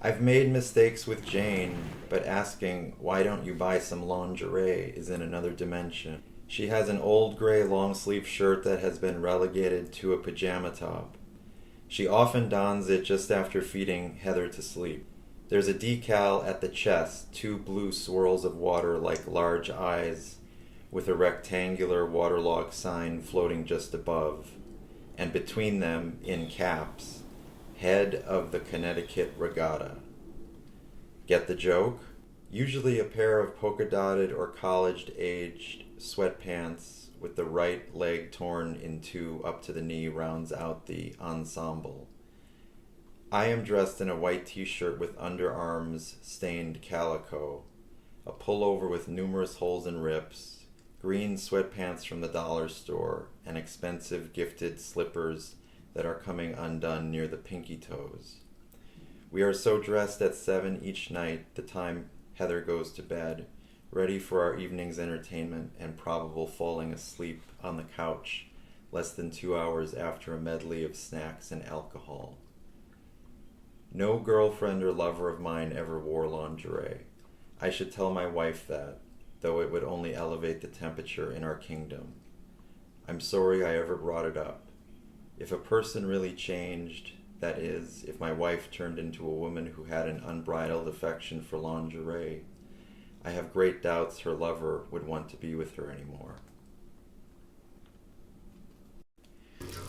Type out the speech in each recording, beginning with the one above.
I've made mistakes with Jane, but asking, why don't you buy some lingerie, is in another dimension. She has an old gray long sleeve shirt that has been relegated to a pajama top. She often dons it just after feeding Heather to sleep. There's a decal at the chest, two blue swirls of water like large eyes, with a rectangular waterlogged sign floating just above, and between them, in caps, head of the Connecticut Regatta. Get the joke? Usually a pair of polka-dotted or college-aged sweatpants with the right leg torn in two up to the knee rounds out the ensemble. I am dressed in a white t-shirt with underarms stained calico, a pullover with numerous holes and rips, green sweatpants from the dollar store, and expensive gifted slippers that are coming undone near the pinky toes. We are so dressed at 7 each night, the time Heather goes to bed, ready for our evening's entertainment and probable falling asleep on the couch less than 2 hours after a medley of snacks and alcohol. No girlfriend or lover of mine ever wore lingerie. I should tell my wife that, though it would only elevate the temperature in our kingdom. I'm sorry I ever brought it up. If a person really changed, that is, if my wife turned into a woman who had an unbridled affection for lingerie, I have great doubts her lover would want to be with her anymore.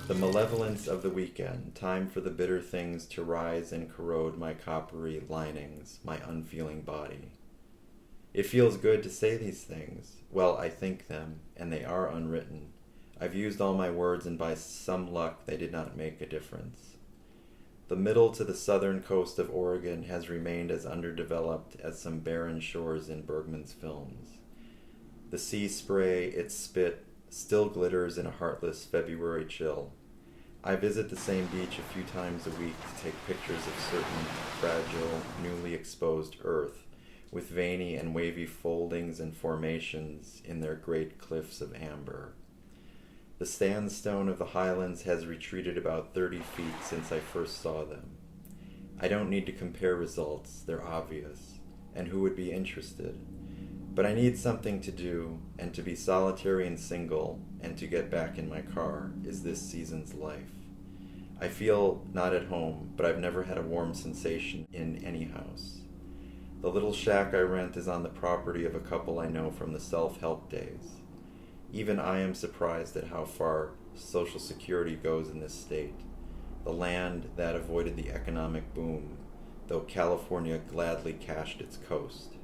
The malevolence of the weekend, time for the bitter things to rise and corrode my coppery linings, my unfeeling body. It feels good to say these things. Well, I think them, and they are unwritten. I've used all my words, and by some luck they did not make a difference. The middle to the southern coast of Oregon has remained as underdeveloped as some barren shores in Bergman's films. The sea spray, its spit, still glitters in a heartless February chill. I visit the same beach a few times a week to take pictures of certain fragile, newly exposed earth, with veiny and wavy foldings and formations in their great cliffs of amber. The sandstone of the highlands has retreated about 30 feet since I first saw them. I don't need to compare results, they're obvious, and who would be interested? But I need something to do, and to be solitary and single, and to get back in my car, is this season's life. I feel not at home, but I've never had a warm sensation in any house. The little shack I rent is on the property of a couple I know from the self-help days. Even I am surprised at how far Social Security goes in this state, the land that avoided the economic boom, though California gladly cashed its coast.